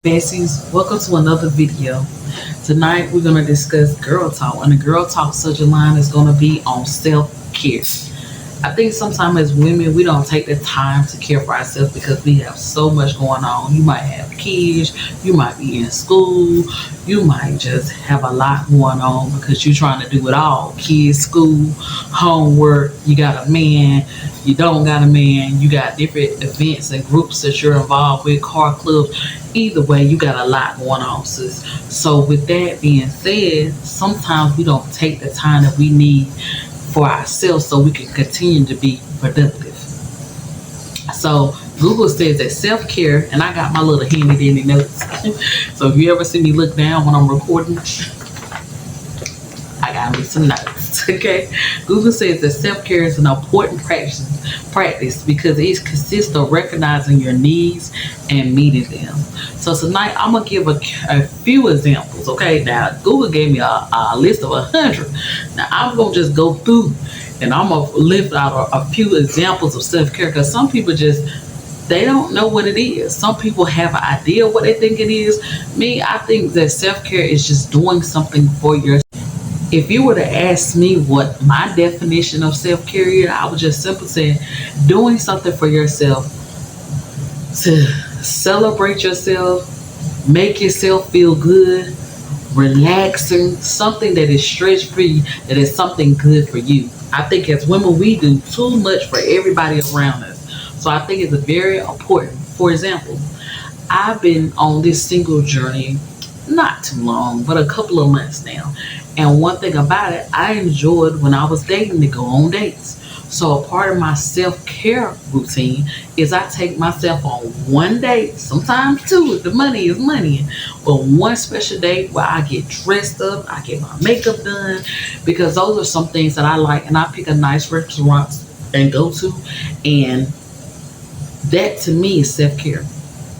Bessies, welcome to another video. Tonight we're going to discuss girl talk, and the girl talk subject line is going to be on self-care. I think sometimes as women we don't take the time to care for ourselves because we have so much going on. You might have kids, you might be in school, you might just have a lot going on because you're trying to do it all. Kids, school, homework, you got a man, you don't got a man, you got different events and groups that you're involved with, car clubs. Either way, you got a lot going on, sis. So with that being said, sometimes we don't take the time that we need for ourselves so we can continue to be productive. So Google says that self-care, and I got my little handy dandy notes. So if you ever see me look down when I'm recording, I got me some notes. Okay. Google says that self-care is an important practice because it consists of recognizing your needs and meeting them. So tonight I'm gonna give a few examples. Okay, now Google gave me a list of 100. Now I'm gonna just go through and I'm gonna lift out a few examples of self-care because some people they don't know what it is. Some people have an idea what they think it is. Me, I think that self-care is just doing something for yourself. If you were to ask me what my definition of self-care is, I would just simply say doing something for yourself to celebrate yourself, make yourself feel good, relaxing, something that is stress-free, that is something good for you. I think as women, we do too much for everybody around us. So I think it's very important. For example, I've been on this single journey not too long, but a couple of months now. And one thing about it, I enjoyed when I was dating to go on dates. So a part of my self-care routine is I take myself on one date, sometimes two if the money is money, but one special date where I get dressed up, I get my makeup done, because those are some things that I like, and I pick a nice restaurant and go to, and that to me is self-care.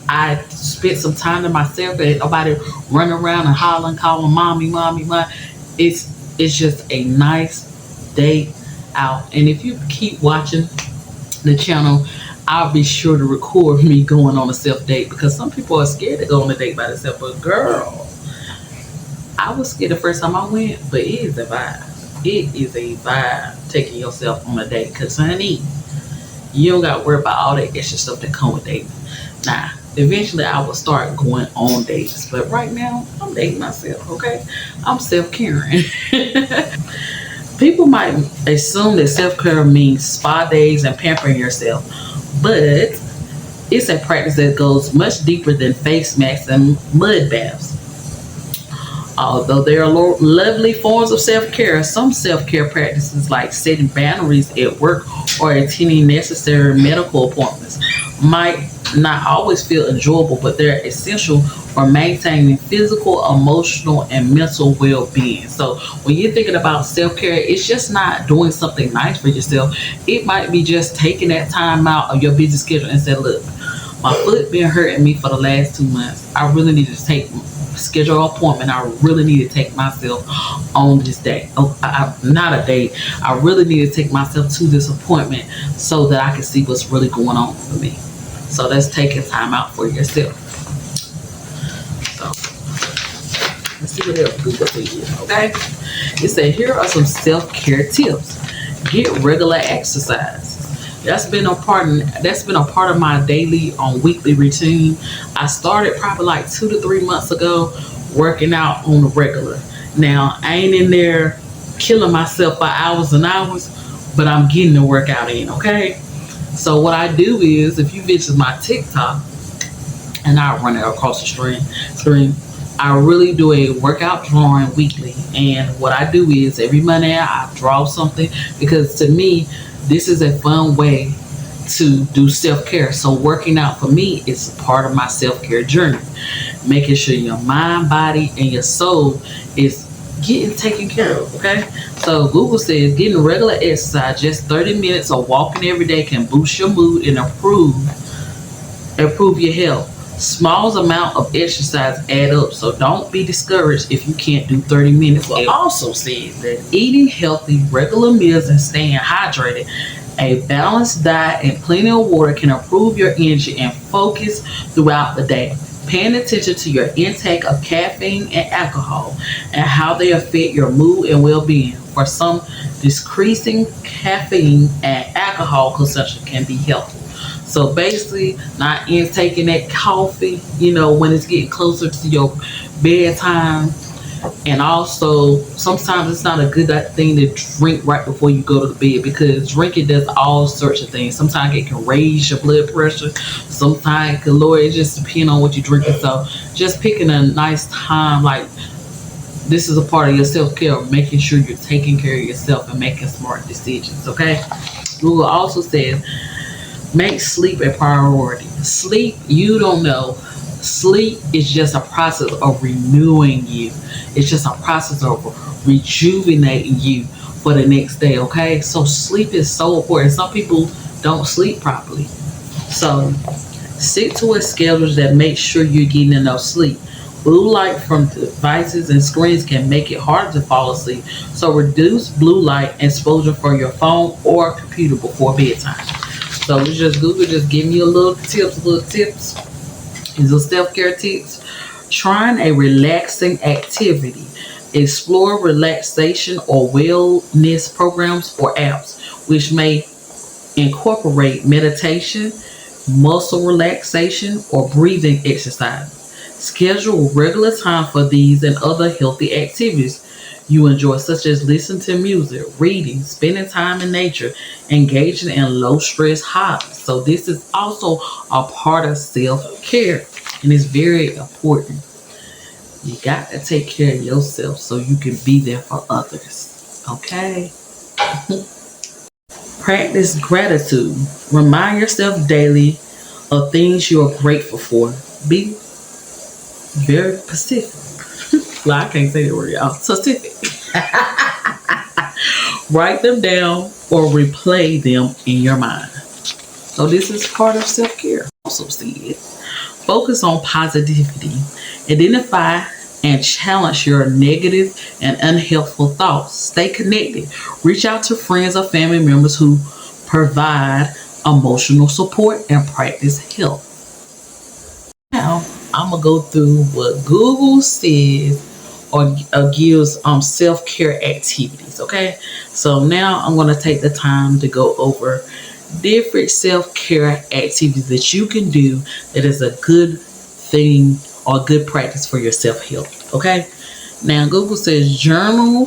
I spent some time to myself and nobody running around and hollering, calling mommy. It's just a nice day out. And if you keep watching the channel, I'll be sure to record me going on a self date because some people are scared to go on a date by themselves. But girl, I was scared the first time I went, but it is a vibe. It is a vibe taking yourself on a date because, honey, you don't got to worry about all that extra stuff that come with dating. Nah, eventually I will start going on dates, but right now I'm dating myself. Okay, I'm self-caring. People might assume that self-care means spa days and pampering yourself, but it's a practice that goes much deeper than face masks and mud baths. Although there are lovely forms of self-care, some self-care practices like setting boundaries at work or attending necessary medical appointments might not always feel enjoyable, but they're essential for maintaining physical, emotional, and mental well-being. So when you're thinking about self-care, it's just not doing something nice for yourself. It might be just taking that time out of your busy schedule and say, look, my foot been hurting me for the last 2 months. I really need to schedule an appointment. I really need to take myself on this day. Not a date. I really need to take myself to this appointment so that I can see what's really going on for me. So that's taking time out for yourself. So let's see what else Google says. Okay, it said here are some self-care tips. Get regular exercise. That's been a part of my daily weekly routine. I started probably like 2 to 3 months ago working out on the regular. Now I ain't in there killing myself by hours and hours, but I'm getting the workout in. Okay. So what I do is, if you visit my TikTok, and I run it across the screen, I really do a workout drawing weekly. And what I do is every Monday I draw something because to me, this is a fun way to do self-care. So working out for me is part of my self-care journey. Making sure your mind, body, and your soul is getting taken care of, okay? So Google says getting regular exercise, just 30 minutes of walking every day can boost your mood and improve your health. Small amount of exercise add up, so don't be discouraged if you can't do 30 minutes. It also says that eating healthy, regular meals and staying hydrated, a balanced diet and plenty of water can improve your energy and focus throughout the day. Paying attention to your intake of caffeine and alcohol and how they affect your mood and well-being. For some, decreasing caffeine and alcohol consumption can be helpful. So basically, not intaking that coffee, when it's getting closer to your bedtime. And also, sometimes it's not a good thing to drink right before you go to the bed, because drinking does all sorts of things. Sometimes it can raise your blood pressure. Sometimes it can lower. It just depends on what you're drinking. So just picking a nice time, like this is a part of your self-care, making sure you're taking care of yourself and making smart decisions, okay? Google also says, make sleep a priority. Sleep, you don't know. Sleep is just a process of renewing you. It's just a process of rejuvenating you for the next day, okay? So sleep is so important. Some people don't sleep properly. So stick to a schedule that makes sure you're getting enough sleep. Blue light from devices and screens can make it harder to fall asleep. So reduce blue light exposure for your phone or computer before bedtime. So it's just Google just giving you a little tips. These are self-care tips. Trying a relaxing activity. Explore relaxation or wellness programs or apps, which may incorporate meditation, muscle relaxation, or breathing exercise. Schedule regular time for these and other healthy activities you enjoy, such as listening to music, reading, spending time in nature, engaging in low stress hobbies. So this is also a part of self-care, and it's very important. You got to take care of yourself so you can be there for others. Okay? Practice gratitude. Remind yourself daily of things you are grateful for. Be very specific. Well, I can't say the word, y'all. Specific. Write them down or replay them in your mind. So this is part of self-care. Also see it. Focus on positivity. Identify and challenge your negative and unhelpful thoughts. Stay connected. Reach out to friends or family members who provide emotional support and practice health. Now, I'm going to go through what Google says or gives self-care activities, okay? So now I'm going to take the time to go over different self-care activities that you can do that is a good thing or good practice for your self-health, okay? Now, Google says journal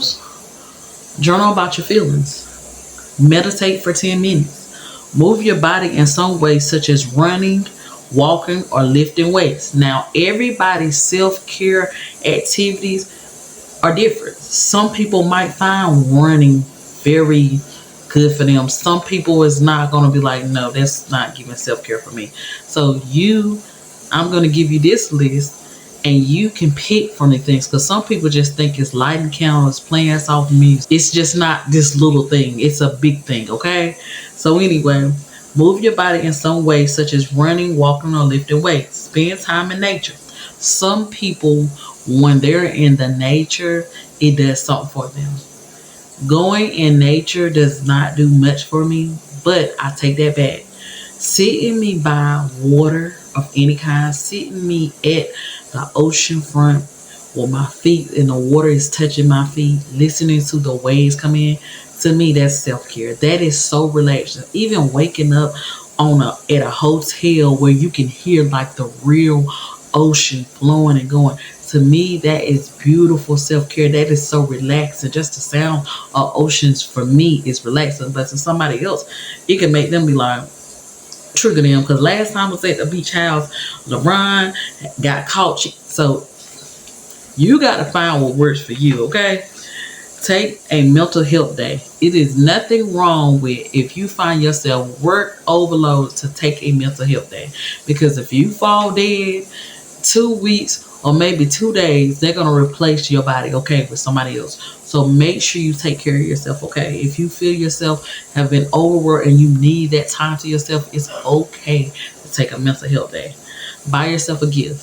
about your feelings. Meditate for 10 minutes. Move your body in some way, such as running, walking, or lifting weights. Now, everybody's self-care activities are different. Some people might find running very good for them. Some people is not going to be like, no, that's not giving self-care for me. So I'm going to give you this list and you can pick from the things, because some people just think it's lighting candles, playing soft music. It's just not this little thing. It's a big thing, okay? So anyway, move your body in some way, such as running, walking, or lifting weights. Spend time in nature. Some people, when they're in the nature, it does something for them. Going in nature does not do much for me, but I take that back. Sitting me by water of any kind, sitting me at the ocean front with my feet and the water is touching my feet, listening to the waves come in, to me that's self-care. That is so relaxing. Even waking up at a hotel where you can hear like the real ocean flowing and going, to me that is beautiful self-care. That is so relaxing. Just the sound of oceans for me is relaxing, but to somebody else it can make them be like, trigger them, because last time I was at the beach house, LeBron got caught. So you got to find what works for you, okay? Take a mental health day. It is nothing wrong with if you find yourself work overload to take a mental health day, because if you fall dead 2 weeks or maybe 2 days, they're going to replace your body, okay, with somebody else. So make sure you take care of yourself, okay? If you feel yourself have been overworked and you need that time to yourself, it's okay to take a mental health day. Buy yourself a gift.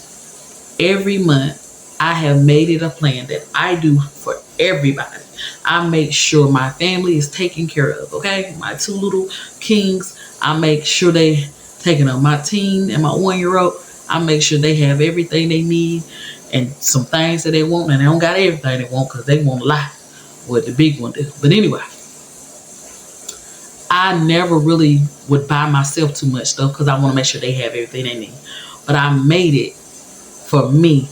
Every month, I have made it a plan that I do for everybody. I make sure my family is taken care of, okay? My 2 little kings, I make sure they taken up. My teen and my 1-year-old, I make sure they have everything they need and some things that they want, and they don't got everything they want because they want a lot. What the big one do. But anyway, I never really would buy myself too much stuff because I want to make sure they have everything they need. But I made it for me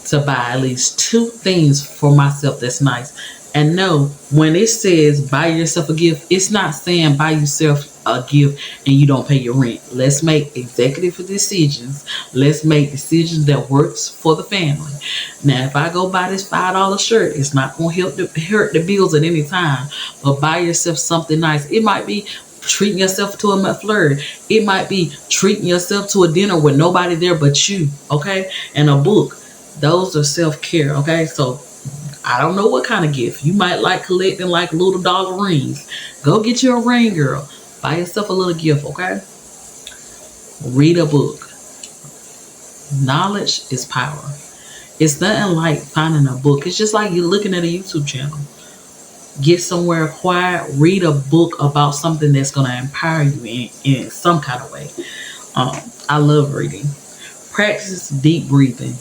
to buy at least 2 things for myself that's nice. And no, when it says buy yourself a gift, it's not saying buy yourself a gift and you don't pay your rent. Let's make executive decisions. Let's make decisions that works for the family. Now, if I go buy this $5 shirt, it's not going to hurt the bills at any time. But buy yourself something nice. It might be treating yourself to a McFlurry. It might be treating yourself to a dinner with nobody there but you, okay? And a book. Those are self-care, okay? So I don't know what kind of gift. You might like collecting like little dollar rings. Go get you a ring, girl. Buy yourself a little gift, okay? Read a book. Knowledge is power. It's nothing like finding a book. It's just like you're looking at a YouTube channel. Get somewhere quiet. Read a book about something that's going to empower you in some kind of way. I love reading. Practice deep breathing.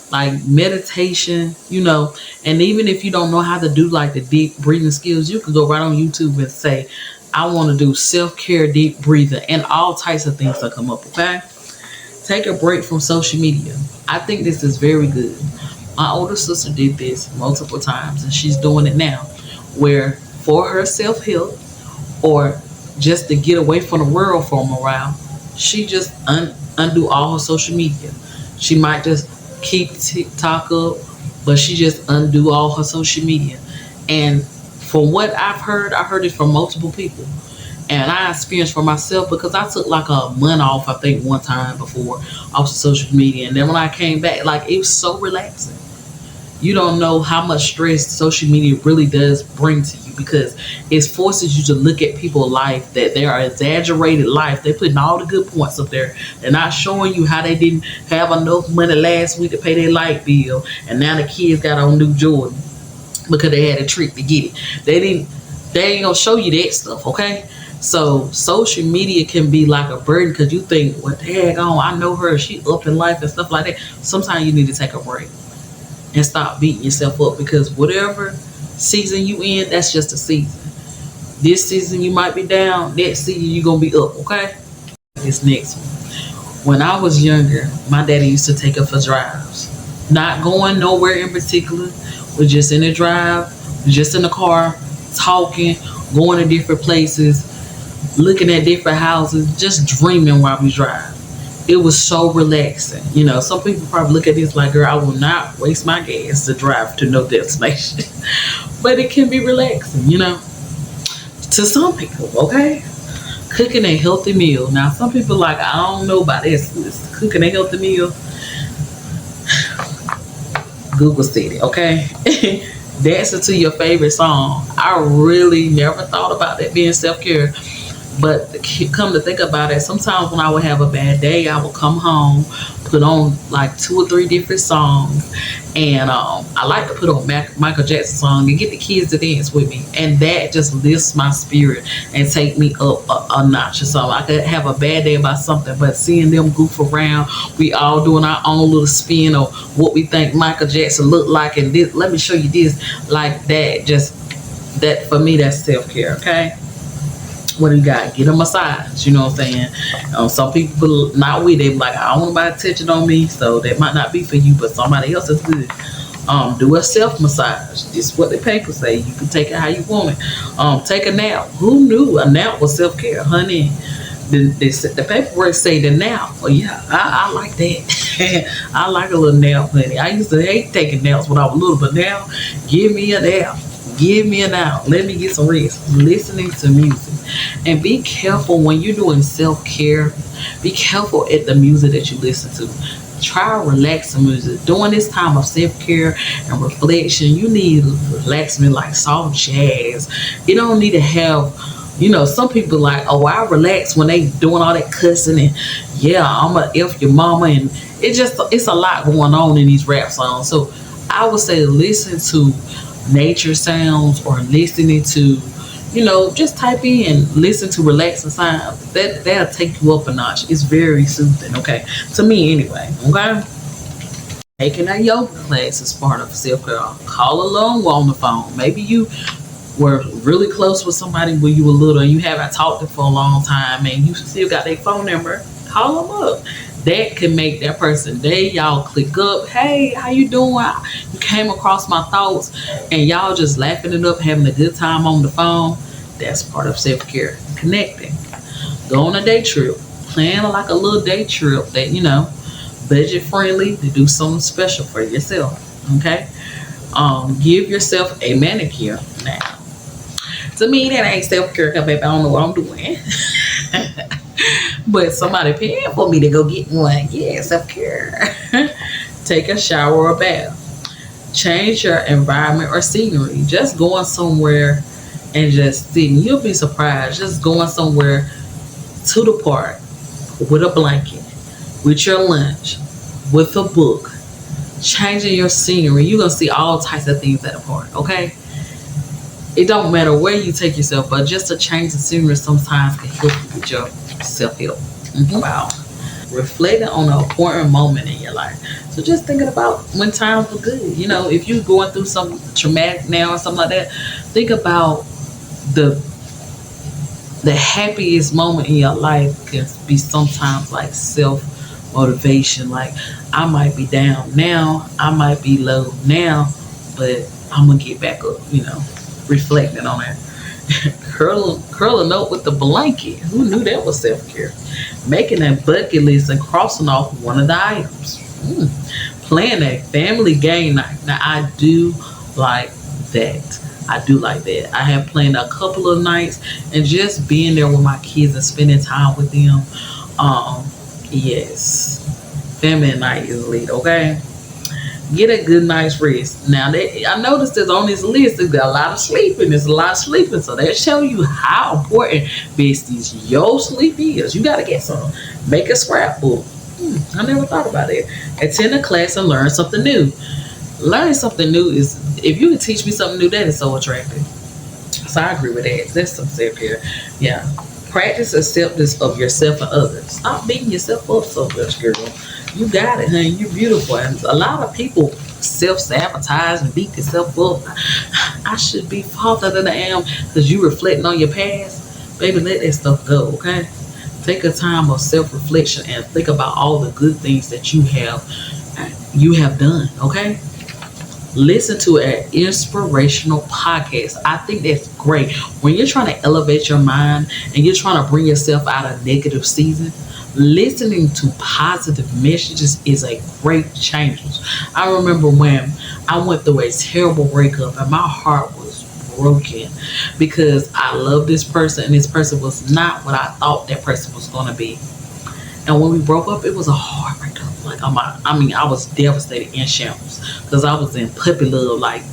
Like meditation, and even if you don't know how to do like the deep breathing skills, you can go right on YouTube and say, I want to do self-care deep breathing, and all types of things will come up, okay? Take a break from social media. I think this is very good. My older sister did this multiple times, and she's doing it now, where for her self-help or just to get away from the world for a while, she just undo all her social media. She might just keep TikTok up, but she just undo all her social media. And from what I heard it from multiple people. And I experienced for myself because I took like a month off, I think one time before, off social media. And then when I came back, like it was so relaxing. You don't know how much stress social media really does bring to you because it forces you to look at people's life, that they are exaggerated life. They're putting all the good points up there. They're not showing you how they didn't have enough money last week to pay their light bill, and now the kids got on new Jordan because they had a trick to get it. They ain't gonna show you that stuff, okay? So social media can be like a burden because you think, what the heck on? I know her, she up in life and stuff like that. Sometimes you need to take a break and stop beating yourself up, because whatever season you in, that's just a season. This season you might be down, next season you're gonna be up, okay? This next one. When I was younger, my daddy used to take us for drives. Not going nowhere in particular. We're just in the drive, we're just in the car, talking, going to different places, looking at different houses, just dreaming while we drive. It was so relaxing. Some people probably look at this like, girl, I will not waste my gas to drive to no destination. But it can be relaxing, to some people, okay? Cooking a healthy meal. Now, some people like, I don't know about this. Cooking a healthy meal. Google said it, okay? Dancing to your favorite song. I really never thought about that being self-care. But come to think about it, sometimes when I would have a bad day, I would come home, put on like 2 or 3 different songs. And I like to put on Michael Jackson song and get the kids to dance with me. And that just lifts my spirit and take me up a notch or something. I could have a bad day about something, but seeing them goof around, we all doing our own little spin of what we think Michael Jackson looked like. And this, let me show you this, like that. That for me, that's self-care, okay? What do you got? Get a massage, you know what I'm saying? Some people not with it, like, I don't want nobody touching on me, so that might not be for you, but somebody else is good. Do a self massage. This is what the paper say. You can take it how you want it. Take a nap. Who knew a nap was self-care, honey? The paperwork say the nap. Oh yeah, I like that. I like a little nap, honey. I used to hate taking naps when I was little, but now give me a nap. Give me an hour. Let me get some rest. Listening to music. And be careful when you're doing self-care. Be careful at the music that you listen to. Try relaxing music. During this time of self-care and reflection, you need relaxing like soft jazz. You don't need to have, some people like, oh, I relax when they doing all that cussing and yeah, I'm gonna F your mama, and it's a lot going on in these rap songs. So I would say listen to nature sounds or listening to just type in and listen to relaxing sounds. That'll take you up a notch. It's very soothing, okay? To me anyway, okay? Taking a yoga class is part of self-care. Call a loved one on the phone. Maybe you were really close with somebody when you were little and you haven't talked to them for a long time and you still got their phone number. Call them up. That can make that person day. Y'all click up. Hey, how you doing? You came across my thoughts and y'all just laughing it up, having a good time on the phone. That's part of self-care. Connecting. Go on a day trip. Plan like a little day trip that, budget friendly to do something special for yourself. Okay? Give yourself a manicure. Now, to me, that ain't self-care because baby, I don't know what I'm doing. But somebody paying for me to go get one. Yeah, self-care. Take a shower or bath. Change your environment or scenery. Just going somewhere and just sitting. You'll be surprised. Just going somewhere to the park with a blanket, with your lunch, with a book, changing your scenery. You're going to see all types of things at the park, okay? It don't matter where you take yourself, but just to change the scenery sometimes can help you with your self-help. Wow. Reflecting on an important moment in your life. So just thinking about when times were good. If you're going through something traumatic now or something like that, think about the happiest moment in your life can be sometimes like self-motivation. Like, I might be down now, I might be low now, but I'm going to get back up, reflecting on that. Curl a note with the blanket. Who knew that was self-care? Making a bucket list and crossing off one of the items. Playing a family game night. Now, I do like that. I have planned a couple of nights and just being there with my kids and spending time with them. Yes. Family night is lit, okay? Get a good night's rest. Now, I noticed that on this list, there's got a lot of sleeping. There's a lot of sleeping. So that show you how important, besties, your sleep is. You got to get some. Make a scrapbook. I never thought about it. Attend a class and learn something new. Learning something new is, if you can teach me something new, that is so attractive. So I agree with that. That's some self-care. Yeah. Practice acceptance of yourself and others. Stop beating yourself up so much, girl. You got it, honey. You're beautiful. And a lot of people self-sabotage and beat themselves up. I should be farther than I am because you reflecting on your past. Baby, let that stuff go, okay? Take a time of self-reflection and think about all the good things that you have done, okay? Listen to an inspirational podcast. I think that's great. When you're trying to elevate your mind and you're trying to bring yourself out of negative season, listening to positive messages is a great change. I remember when I went through a terrible breakup and my heart was broken because I love this person and this person was not what I thought that person was going to be. And when we broke up, it was a hard breakup. Like, I was devastated in shambles because I was in puppy love. Like,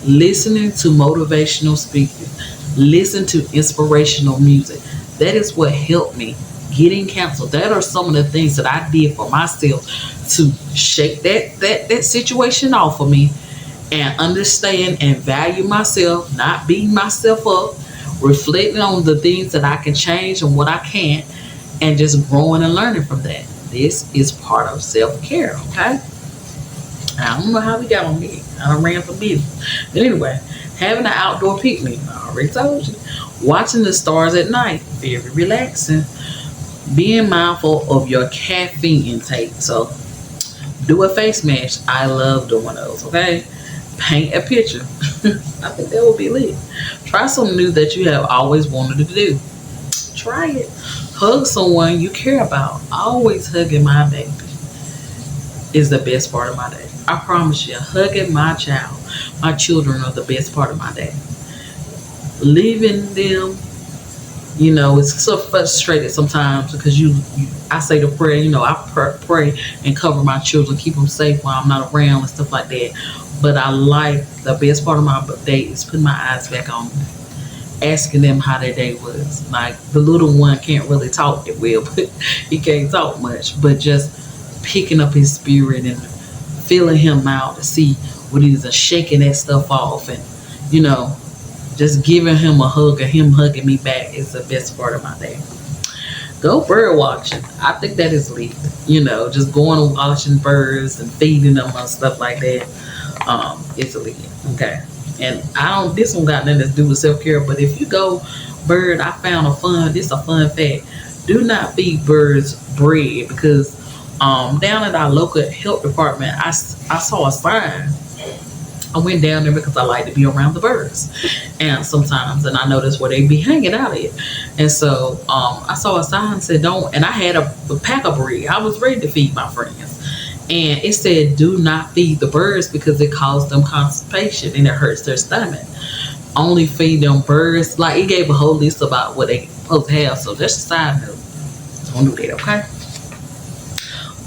listening to motivational speakers, listen to inspirational music. That is what helped me getting counseled. That are some of the things that I did for myself to shake that situation off of me and understand and value myself, not beating myself up, reflecting on the things that I can change and what I can't, and just growing and learning from that. This is part of self-care, okay? I don't know how we got on here. I done ran for business. But anyway, having an outdoor picnic, I already told you. Watching the stars at night, very relaxing. Being mindful of your caffeine intake. So, do a face mask. I love doing those, okay? Paint a picture. I think that would be lit. Try something new that you have always wanted to do. Try it. Hug someone you care about. Always hugging my baby is the best part of my day. I promise you, hugging my children are the best part of my day. Leaving them, it's so frustrated sometimes because I say the prayer, I pray and cover my children, keep them safe while I'm not around and stuff like that. But I like the best part of my day is putting my eyes back on them, asking them how their day was. Like, the little one can't really talk that well, but he can't talk much, but just picking up his spirit and feeling him out to see what it is and shaking that stuff off and, just giving him a hug and him hugging me back is the best part of my day. Go bird watching. I think that is lit. Just going and watching birds and feeding them and stuff like that. It's lit. Okay. And this one got nothing to do with self-care, but if you go bird, this is a fun fact. Do not feed birds bread because down at our local health department, I saw a sign. I went down there because I like to be around the birds, and I noticed where they be hanging out at. And so I saw a sign that said don't, and I had a pack of bread. I was ready to feed my friends, and it said do not feed the birds because it causes them constipation and it hurts their stomach. Only feed them birds. Like, it gave a whole list about what they supposed to have. So just a side note, don't do that, okay?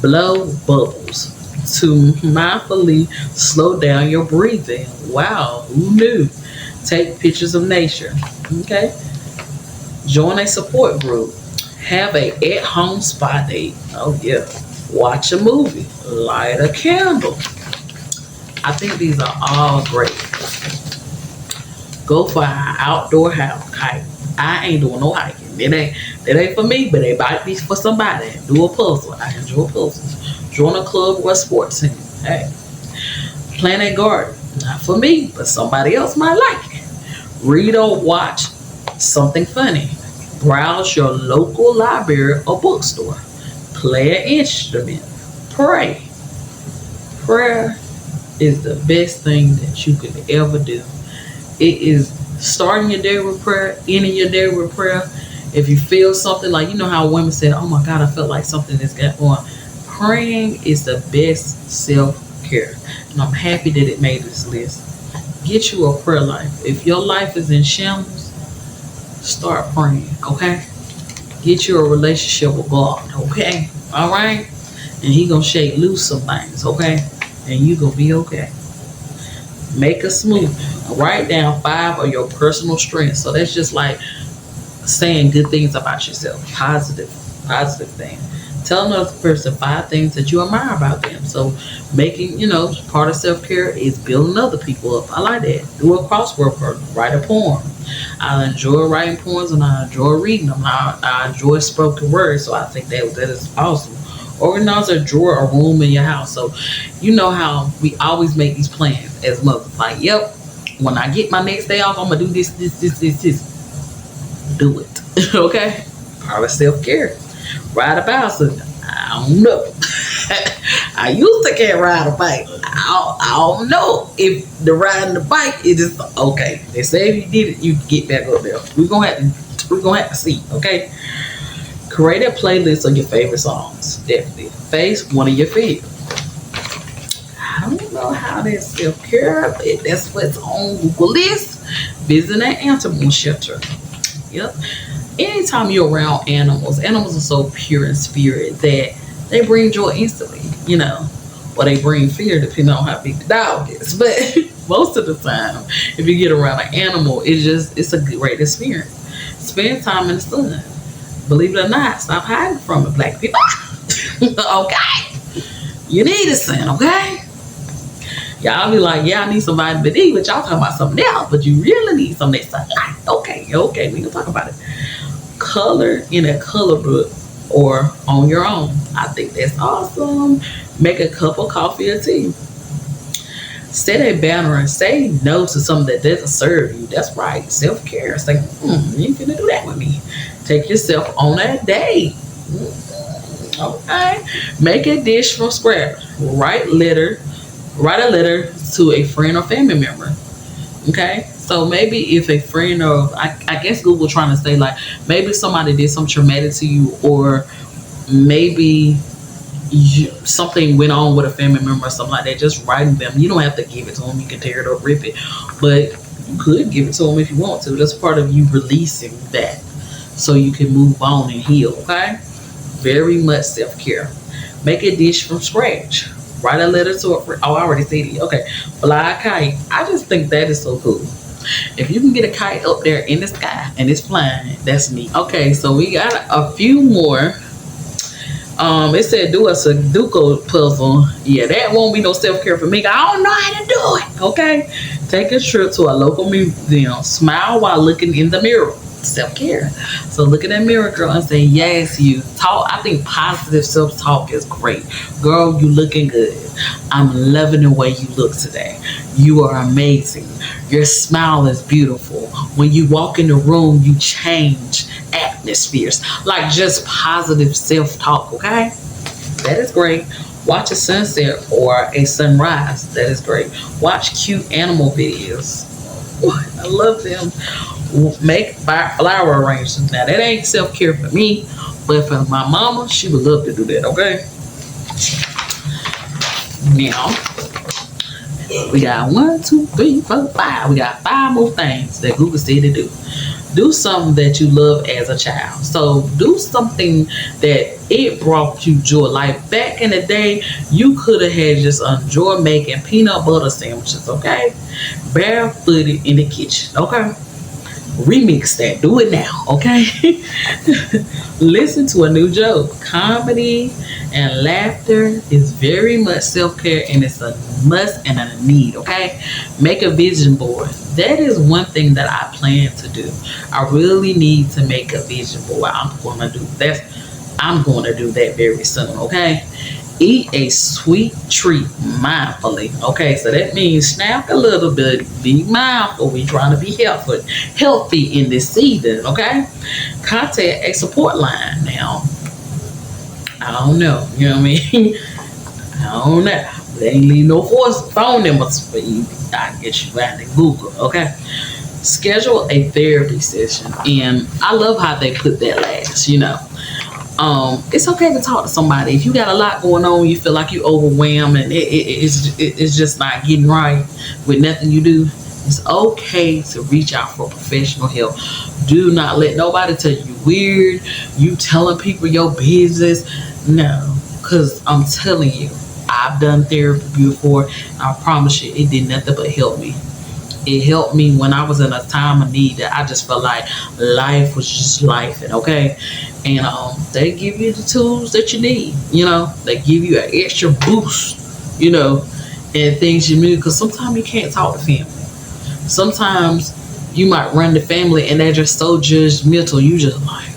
Blow bubbles to mindfully slow down your breathing. Wow, who knew? Take pictures of nature. Okay. Join a support group. Have a at-home spa date. Oh yeah. Watch a movie. Light a candle. I think these are all great. Go for an outdoor hike. I ain't doing no hiking. It ain't for me, but it might be for somebody. Do a puzzle. I enjoy puzzles. Join a club or a sports team. Hey. Plant a garden. Not for me, but somebody else might like it. Read or watch something funny. Browse your local library or bookstore. Play an instrument. Pray. Prayer is the best thing that you could ever do. It is starting your day with prayer, ending your day with prayer. If you feel something, like, how women say, oh my God, I felt like something is going on. Praying is the best self-care. And I'm happy that it made this list. Get you a prayer life. If your life is in shambles, start praying, okay? Get you a relationship with God, okay? All right? And he gonna shake loose some things, okay? And you gonna be okay. Make a smoothie. Write down 5 of your personal strengths. So that's just like saying good things about yourself. Positive things. Tell another person 5 things that you admire about them. So making, part of self-care is building other people up. I like that. Do a crossword or write a poem. I enjoy writing poems and I enjoy reading them. I enjoy spoken words. So I think that is awesome. Organize a drawer or room in your house. So you know how we always make these plans as mothers. Like, yep, when I get my next day off, I'm going to do this. Do it. Okay? Part of self-care. Ride a bicycle. I don't know. I used to can't ride a bike. I don't know if the riding the bike is just okay. They say if you did it, you can get back up there. We're gonna have to see. Okay. Create a playlist of your favorite songs. Definitely. Face one of your favorites. I don't know how that's self-care, but that's what's on Google list. Visit an animal shelter. Yep. Anytime you're around animals are so pure in spirit that they bring joy instantly, or they bring fear depending on how big the dog is. But most of the time, if you get around an animal, it's a great experience. Spend time in the sun. Believe it or not, stop hiding from it, black people. Okay? You need the sun, okay? Y'all be like, yeah, I need some vitamin D, but y'all talking about something else, but you really need some of that sunlight. Okay, we can talk about it. Color in a color book or on your own. I think that's awesome. Make a cup of coffee or tea. Set a banner and say no to something that doesn't serve you. That's right. Self-care. It's like, you ain't gonna do that with me. Take yourself on a date. Okay. Make a dish from scratch. Write a letter to a friend or family member. Okay. So maybe if a friend or I guess Google trying to say, like, maybe somebody did something traumatic to you, or maybe something went on with a family member or something like that. Just writing them. You don't have to give it to them. You can tear it up, rip it, but you could give it to them if you want to. That's part of you releasing that, so you can move on and heal. Okay, very much self-care. Make a dish from scratch. Write a letter to a friend. Oh, I already said it. Okay, fly a kite. I just think that is so cool. If you can get a kite up there in the sky and it's flying, that's neat. Okay, so we got a few more. It said do a Sudoku puzzle. Yeah, that won't be no self-care for me. I don't know how to do it. Okay, Take a trip to a local museum. Smile while looking in the mirror. Self-care. So look in that mirror, girl, and say, yes, you talk. I think positive self-talk is great. Girl, you looking good. I'm loving the way you look today. You are amazing. Your smile is beautiful. When you walk in the room, you change atmospheres. Like just positive self-talk, okay? That is great. Watch a sunset or a sunrise. That is great. Watch cute animal videos. I love them. Make flower arrangements. Now that ain't self-care for me, but for my mama, she would love to do that, okay? Now, we got 1, 2, 3, 4, 5. We got 5 more things that Google said to do. Do something that you love as a child. So do something that it brought you joy. Like back in the day, you could have had just enjoy making peanut butter sandwiches, okay? Barefooted in the kitchen, okay? Remix that. Do it now, okay? Listen to a new joke. Comedy and laughter is very much self-care, and it's a must and a need, okay? Make a vision board. That is one thing that I plan to do. I really need to make a vision board. I'm going to do that very soon, okay? Eat a sweet treat mindfully. Okay, so that means snack a little bit. Be mindful. We're trying to be healthy in this season. Okay, contact a support line. Now, I don't know. You know what I mean? I don't know. They ain't leave no phone numbers for you. I get you out of Google. Okay. Schedule a therapy session, and I love how they put that last. You know. It's okay to talk to somebody. If you got a lot going on, you feel like you overwhelmed and it's just not getting right with nothing you do, it's okay to reach out for professional help. Do not let nobody tell you weird, you telling people your business. No, because I'm telling you, I've done therapy before. I promise you, it did nothing but help me. It helped me when I was in a time of need that I just felt like life was just life, and okay. And they give you the tools that you need. You know, they give you an extra boost. You know, and things you need, because sometimes you can't talk to family. Sometimes you might run the family and they're just so judgmental. You just like,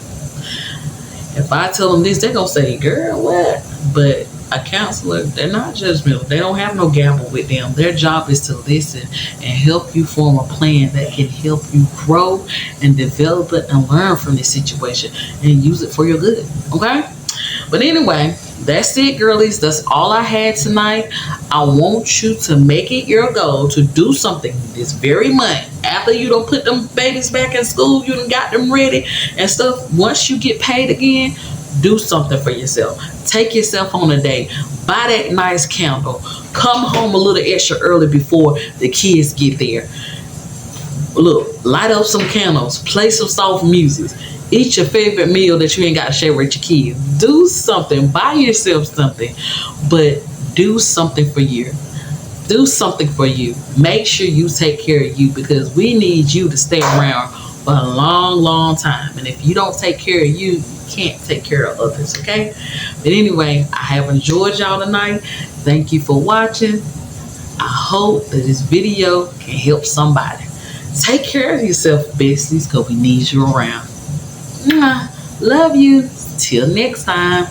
if I tell them this, they're gonna say, "Girl, what?" But a counselor, they're not judgmental. They don't have no gavel with them. Their job is to listen and help you form a plan that can help you grow and develop it and learn from this situation and use it for your good. Okay? But anyway, that's it, girlies. That's all I had tonight. I want you to make it your goal to do something this very month. After you don't put them babies back in school, you done got them ready and stuff. Once you get paid again, do something for yourself. Take yourself on a date. Buy that nice candle. Come home a little extra early before the kids get there. Look, light up some candles. Play some soft music. Eat your favorite meal that you ain't got to share with your kids. Do something. Buy yourself something. But do something for you. Do something for you. Make sure you take care of you, because we need you to stay around for a long, long time. And if you don't take care of you, can't take care of others, okay? But anyway, I have enjoyed y'all tonight. Thank you for watching. I hope that this video can help somebody. Take care of yourself, besties, because we need you around. Love you. Till next time.